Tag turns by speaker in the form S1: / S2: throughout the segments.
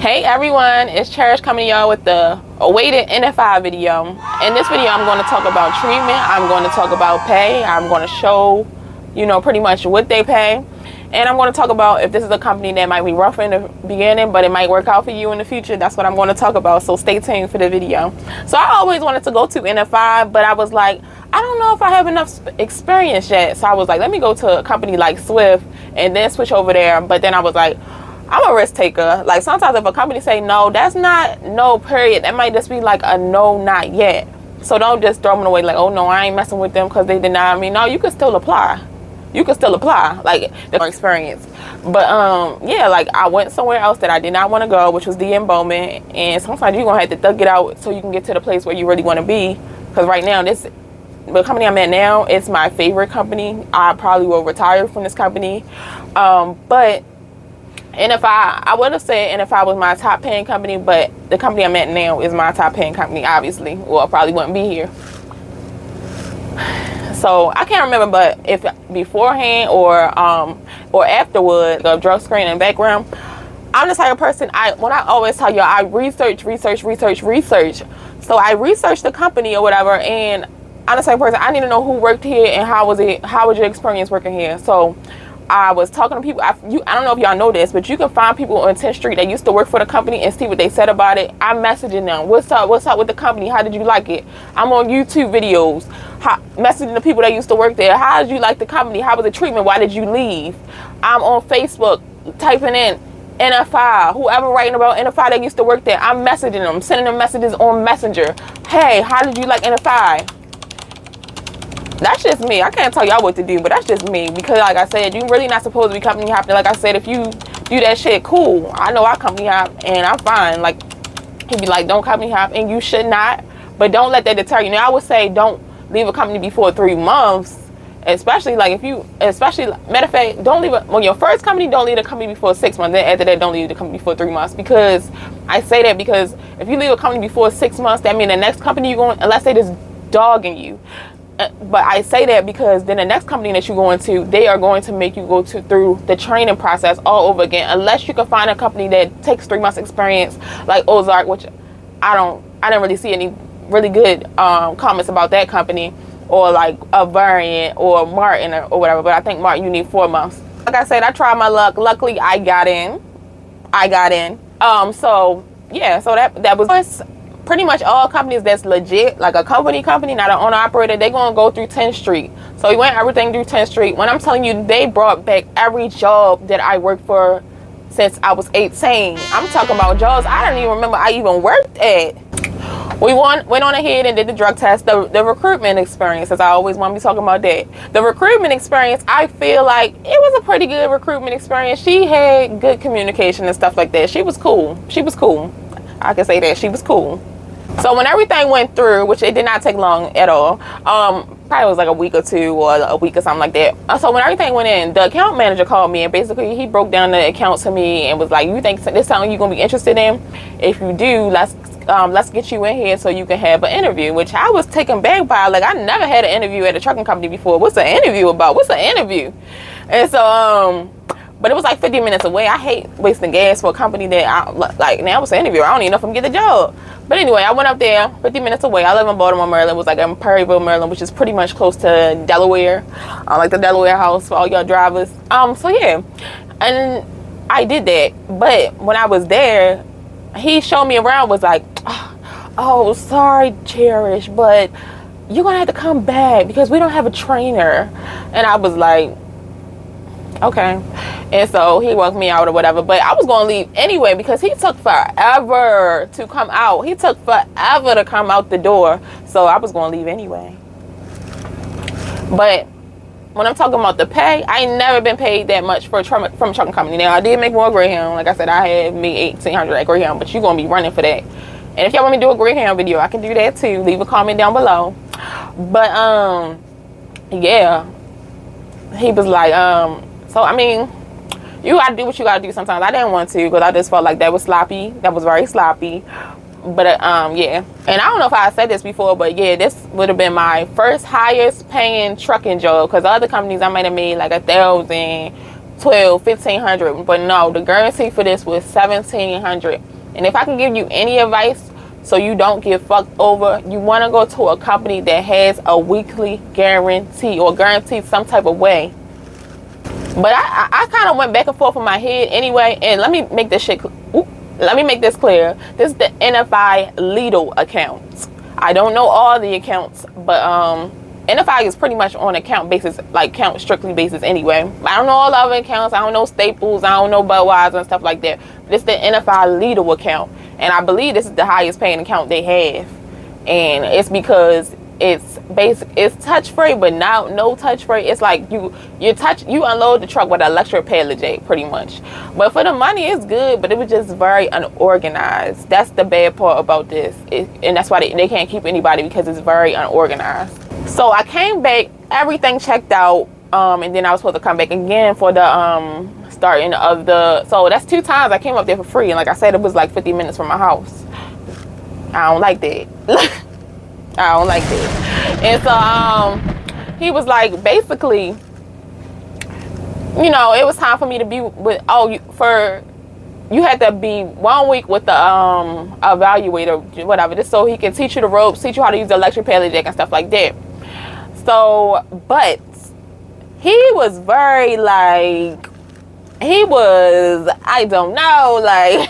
S1: Hey everyone, it's Cherish coming to y'all with the awaited NFI video. In this video, I'm going to talk about treatment. I'm going to talk about pay. I'm going to show, pretty much what they pay. And I'm going to talk about if this is a company that might be rough in the beginning, but it might work out for you in the future. That's what I'm going to talk about. So stay tuned for the video. So I always wanted to go to NFI, but I was like, I don't know if I have enough experience yet. So I was like, let me go to a company like Swift and then switch over there. But then I was like, I'm a risk taker. Like sometimes if a company say no, that's not no period. That might just be like a no, not yet. So don't just throw them away like, oh no, I ain't messing with them because they deny me. No, you can still apply. You can still apply, like the experience. But yeah, like I went somewhere else that I did not want to go, which was the Bowman. And sometimes you're gonna have to thug it out so you can get to the place where you really want to be. Because right now, the company I'm at now, it's my favorite company. I probably will retire from this company. But NFI, I would have said NFI was my top paying company, but the company I'm at now is my top paying company, obviously, or I probably wouldn't be here. So I can't remember, but if beforehand or afterward, the drug screen and background, I'm the type of person, when I always tell y'all, I research. So I researched the company or whatever, and I'm the type of person, I need to know who worked here and how was your experience working here. So I was talking to people. I don't know if y'all know this, but you can find people on 10th Street that used to work for the company and see what they said about it. I'm messaging them. What's up with the company? How did you like it? I'm on YouTube videos, messaging the people that used to work there. How did you like the company? How was the treatment? Why did you leave? I'm on Facebook typing in NFI, whoever writing about NFI that used to work there. I'm messaging them, sending them messages on Messenger. Hey, how did you like NFI? That's just me. I can't tell y'all what to do, but that's just me. Because like I said, you're really not supposed to be company hopping. Like I said, if you do that shit, cool. I know I company hop and I'm fine. Like, he'd be like, don't company hop, and you should not. But don't let that deter you. Now, I would say don't leave a company before 3 months. Especially like matter of fact, don't leave when your first company, don't leave the company before 6 months. Then after that, don't leave the company before 3 months. Because I say that because if you leave a company before 6 months, that means the next company you're going, unless they just dogging you. But I say that because then the next company that you go into, they are going to make you go through the training process all over again, unless you can find a company that takes 3 months experience, like Ozark, which I didn't really see any really good comments about that company, or like a Variant or Martin or whatever. But I think Martin, you need 4 months. Like I said, I tried my luck. Luckily, I got in. So yeah, so that was pretty much all companies that's legit, like a company, not an owner operator, they're gonna go through 10th Street. So we went everything through 10th Street. When I'm telling you, they brought back every job that I worked for since I was 18. I'm talking about jobs I don't even remember I even worked at. We went on ahead and did the drug test, the recruitment experience, as I always want to be talking about that. The recruitment experience, I feel like it was a pretty good recruitment experience. She had good communication and stuff like that. She was cool. I can say that she was cool. So when everything went through, which it did not take long at all, probably was like a week or two or a week or something like that. So when everything went in, the account manager called me and basically he broke down the account to me and was like, you think this is something you're gonna be interested in? If you do, let's get you in here so you can have an interview. Which I was taken back by. Like, I never had an interview at a trucking company before. What's an interview about? What's an interview? And so but it was like 50 minutes away. I hate wasting gas for a company that now it's an interview. I don't even know if I'm gonna get the job. But anyway, I went up there 50 minutes away. I live in Baltimore, Maryland. It was like in Perryville, Maryland, which is pretty much close to Delaware. Like the Delaware house for all y'all drivers. So yeah, and I did that. But when I was there, he showed me around, was like, oh, sorry, Cherish, but you're gonna have to come back because we don't have a trainer. And I was like, okay. And so he walked me out or whatever, but I was going to leave anyway because he took forever to come out. He took forever to come out the door. So I was going to leave anyway. But when I'm talking about the pay, I ain't never been paid that much from a trucking company. Now, I did make more Greyhound. Like I said, I had me $1,800 at Greyhound, but you're going to be running for that. And if y'all want me to do a Greyhound video, I can do that too. Leave a comment down below. But, yeah. He was like, so, I mean, you gotta do what you gotta do sometimes. I didn't want to because I just felt like that was sloppy. That was very sloppy. But, yeah. And I don't know if I said this before, but yeah, this would have been my first highest paying trucking job. Because other companies I might have made like $1,000, $1,200, $1,500. But no, the guarantee for this was $1,700. And if I can give you any advice so you don't get fucked over, you want to go to a company that has a weekly guarantee, or guaranteed some type of way. But I kind of went back and forth in my head anyway. And let me make this shit let me make this clear. This is the NFI Lidl account. I don't know all the accounts, but NFI is pretty much on account basis, like count strictly basis anyway. I don't know all the other accounts. I don't know Staples. I don't know Budweiser and stuff like that. This is the NFI Lidl account, and I believe this is the highest paying account they have. And it's because it's basic, it's touch free, but now no touch free. It's like you unload the truck with an electric pallet jack pretty much. But for the money, it's good, but it was just very unorganized. That's the bad part about this, and that's why they can't keep anybody, because it's very unorganized. So I came back, everything checked out, and then I was supposed to come back again for the starting of the, so that's 2 times I came up there for free. And like I said, it was like 50 minutes from my house. I don't like that. I don't like that. And so he was like, basically, you know, it was time for me to be with, you had to be 1 week with the evaluator, whatever, just so he can teach you the ropes, teach you how to use the electric pallet jack and stuff like that. So, but he was very like, I don't know, like,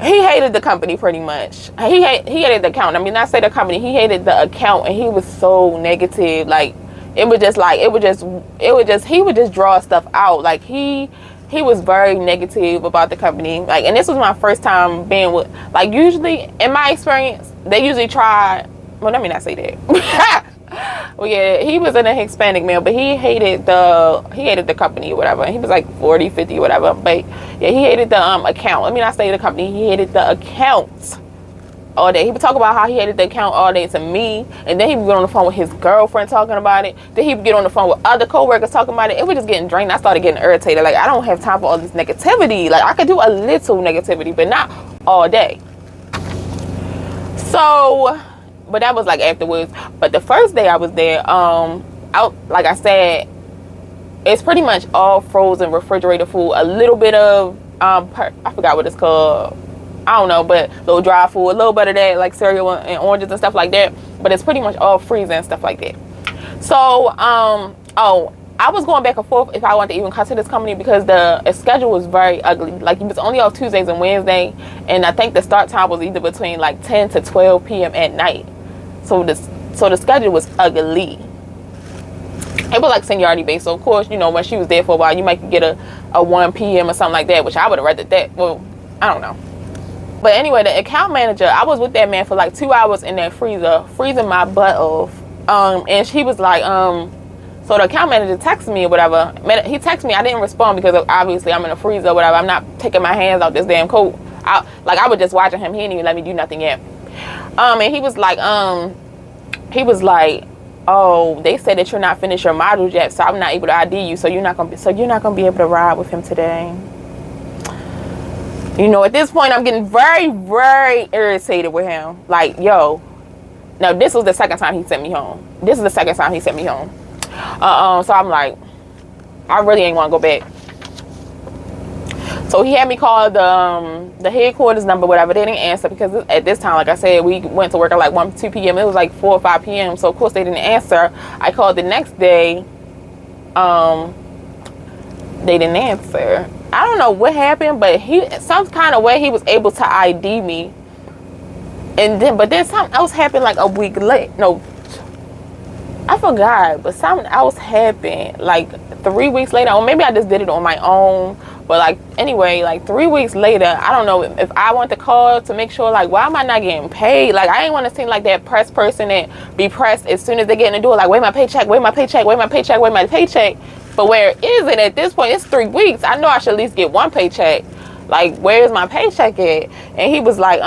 S1: he hated the company pretty much. He hated the account. I mean, not say the company, he hated the account, and he was so negative. Like, he would just draw stuff out. Like, he was very negative about the company. Like, and this was my first time being with, like, usually in my experience, they usually try, well, let me not say that. Well, yeah, he was a Hispanic male, but he hated the company or whatever. He was like 40, 50 or whatever. But yeah, he hated the account. Let me not say the company. He hated the account all day. He would talk about how he hated the account all day to me, and then he would get on the phone with his girlfriend talking about it. Then he would get on the phone with other coworkers talking about it. It was just getting drained. I started getting irritated. Like, I don't have time for all this negativity. Like, I could do a little negativity, but not all day. So, but that was like afterwards. But the first day I was there, like I said, it's pretty much all frozen refrigerated food. A little bit of I forgot what it's called. I don't know, but a little dry food, a little bit of that, like cereal and oranges and stuff like that. But it's pretty much all freezing and stuff like that. So, I was going back and forth if I wanted to even come to this company, because the schedule was very ugly. Like, it was only on Tuesdays and Wednesdays, and I think the start time was either between like 10 to 12 p.m. at night. So the schedule was ugly. It was like seniority based. So of course, you know, when she was there for a while, you might get a 1 p.m. or something like that, which I would have rather that. Well, I don't know. But anyway, the account manager, I was with that man for like 2 hours in that freezer, freezing my butt off. And she was like, so the account manager texted me or whatever. He texted me. I didn't respond because obviously I'm in a freezer or whatever. I'm not taking my hands out this damn coat. I was just watching him. He didn't even let me do nothing yet. And he was like, oh, they said that you're not finished your modules yet, so I'm not able to ID you, so you're not gonna be able to ride with him today. You know, at this point, I'm getting very, very irritated with him. Like, yo, now this was the second time he sent me home. So I'm like, I really ain't want to go back. So he had me call the headquarters number, whatever. They didn't answer because at this time, like I said, we went to work at like 1, 2 p.m. It was like 4 or 5 p.m. So of course they didn't answer. I called the next day. They didn't answer. I don't know what happened, but some kind of way he was able to ID me. But then something else happened like a week late. No, I forgot, but something else happened like 3 weeks later, or maybe I just did it on my own. But like, anyway, like 3 weeks later, I don't know if I want to call to make sure, like, why am I not getting paid? Like, I ain't want to seem like that pressed person that be pressed as soon as they get in the door, like, wait my paycheck. But where is it at this point? It's 3 weeks. I know I should at least get one paycheck. Like, where's my paycheck at? And he was like,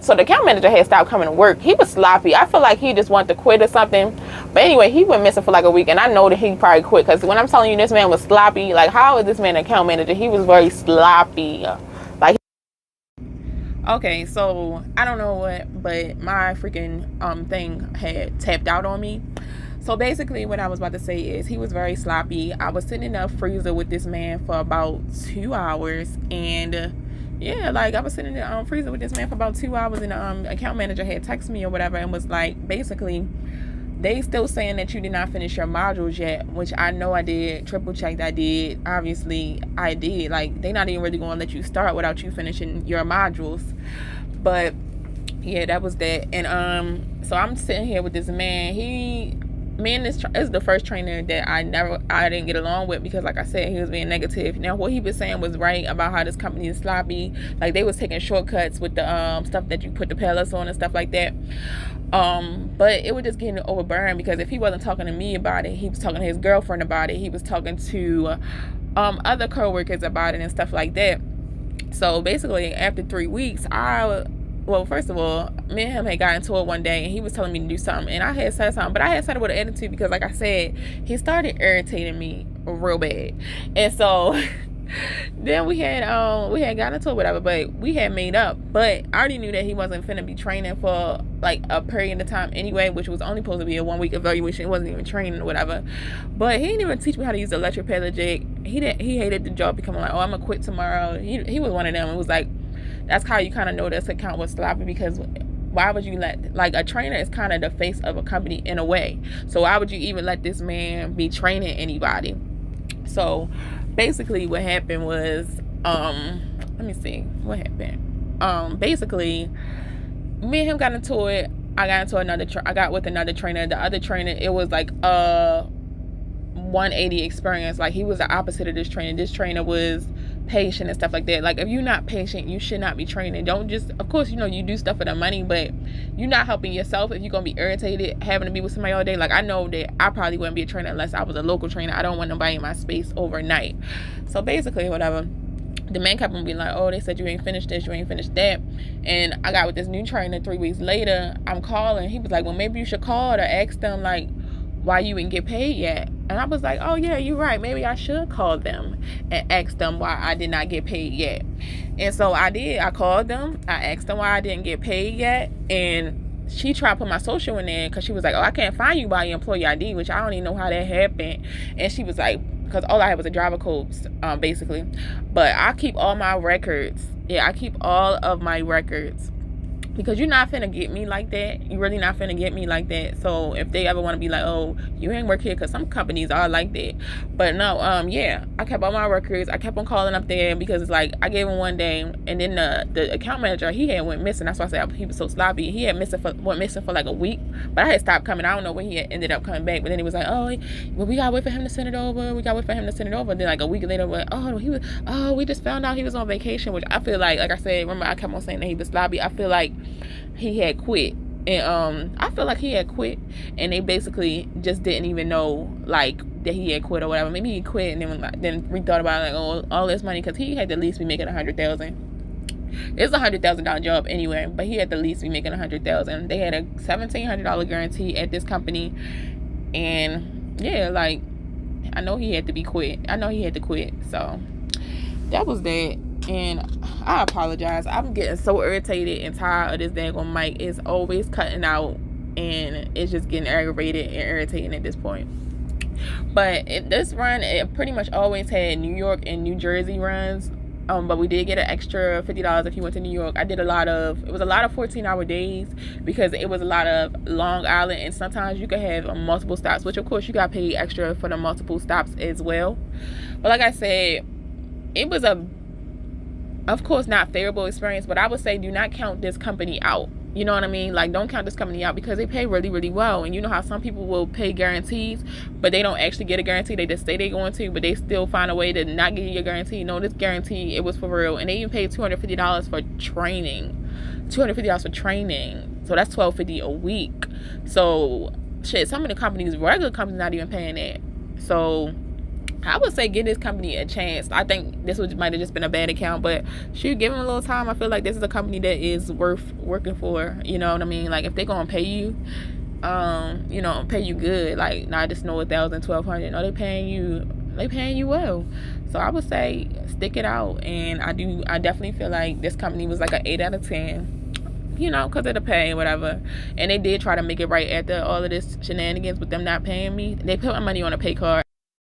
S1: so the account manager had stopped coming to work. He was sloppy. I feel like he just wanted to quit or something. But anyway, he went missing for like a week, and I know that he probably quit, because when I'm telling you this man was sloppy, like, how is this man an account manager? He was very sloppy. Like, okay, so I don't know what, but my freaking thing had tapped out on me. So basically what I was about to say is he was very sloppy. I was sitting in a freezer with this man for about 2 hours, and yeah, like I was sitting in the freezer with this man for about 2 hours, and the account manager had texted me or whatever and was like, basically, they still saying that you did not finish your modules yet, which I know I did, triple checked I did, obviously I did. Like, they not even really going to let you start without you finishing your modules. But yeah, that was that. And so I'm sitting here with this man. Me and this is the first trainer that I didn't get along with, because like I said, he was being negative. Now what he was saying was right about how this company is sloppy. Like, they was taking shortcuts with the stuff that you put the pellets on and stuff like that. But it was just getting overburned, because if he wasn't talking to me about it, he was talking to his girlfriend about it. He was talking to other co-workers about it and stuff like that. So basically, after 3 weeks, well, first of all, me and him had got into it one day, and he was telling me to do something, and I had said something, but I had said it with an attitude, because like I said, he started irritating me real bad. And so then we had gotten into it, whatever, but we had made up. But I already knew that he wasn't finna be training for like a period of time anyway, which was only supposed to be a 1 week evaluation. It wasn't even training or whatever. But he didn't even teach me how to use the electric pedal jig. He hated the job, becoming like, oh, I'm gonna quit tomorrow. He was one of them. It was like, that's how you kind of know this account was sloppy, because why would you let, like, a trainer is kind of the face of a company in a way. So why would you even let this man be training anybody? So basically what happened was, let me see what happened. Basically, me and him got into it. I got with another trainer. The other trainer, it was like 180 experience. Like, he was the opposite of this trainer. This trainer was patient and stuff like that. Like, if you're not patient, you should not be training. Don't just, of course, you do stuff for the money, but you're not helping yourself if you're gonna be irritated having to be with somebody all day. Like, I know that I probably wouldn't be a trainer unless I was a local trainer. I don't want nobody in my space overnight. So basically, whatever, the man kept on being like, oh, they said you ain't finished this, you ain't finished that. And I got with this new trainer 3 weeks later. I'm calling. He was like, well, maybe you should call to ask them, like, why you didn't get paid yet. And I was like, oh yeah, you're right, maybe I should call them and ask them why I did not get paid yet. And so I did. I called them, I asked them why I didn't get paid yet, and she tried to put my social in there, because she was like, oh, I can't find you by your employee ID, which I don't even know how that happened. And she was like, because all I had was a driver code, basically. But I keep all my records. Yeah, I keep all of my records, because you're not finna get me like that. You really not finna get me like that. So if they ever want to be like, oh, you ain't work here, because some companies are like that. But no, yeah, I kept all my records. I kept on calling up there, because it's like, I gave him one day, and then the account manager, he had went missing. That's why I said he was so sloppy. He had went missing for like a week, but I had stopped coming. I don't know when he had ended up coming back. But then he was like, oh, well, we gotta wait for him to send it over. Then like a week later, we just found out he was on vacation, which I feel like I said, remember I kept on saying that he was sloppy. I feel like he had quit, and I feel like he had quit, and they basically just didn't even know, like, that he had quit or whatever. Maybe he quit and then rethought about it, like, oh, all this money, because he had to at least be making $100,000. It's $100,000 job anyway, but he had to at least be making $100,000. They had a $1,700 guarantee at this company, and yeah, like, I know he had to quit. So that was that. And I apologize. I'm getting so irritated and tired of this daggone mic. It's always cutting out, and it's just getting aggravated and irritating at this point. But this run, it pretty much always had New York and New Jersey runs. But we did get an extra $50 if you went to New York. It was a lot of 14-hour days, because it was a lot of Long Island, and sometimes you could have multiple stops, which of course you got paid extra for the multiple stops as well. But like I said, it was of course, not favorable experience, but I would say do not count this company out. You know what I mean? Like, don't count this company out, because they pay really, really well. And you know how some people will pay guarantees, but they don't actually get a guarantee. They just say they're going to, but they still find a way to not give you a guarantee. No, this guarantee, it was for real. And they even paid $250 for training. $250 for training. So that's $1,250 a week. So, shit, some of the companies, regular companies, not even paying that. So I would say give this company a chance. I think this might have just been a bad account, but shoot, give them a little time. I feel like this is a company that is worth working for. You know what I mean? Like, if they're gonna pay you, pay you good. Like, not just know $1,000, $1,200. No, they paying you well. So I would say stick it out. And I definitely feel like this company was like an 8 out of 10. Because of the pay, whatever. And they did try to make it right after all of this shenanigans with them not paying me. They put my money on a pay card.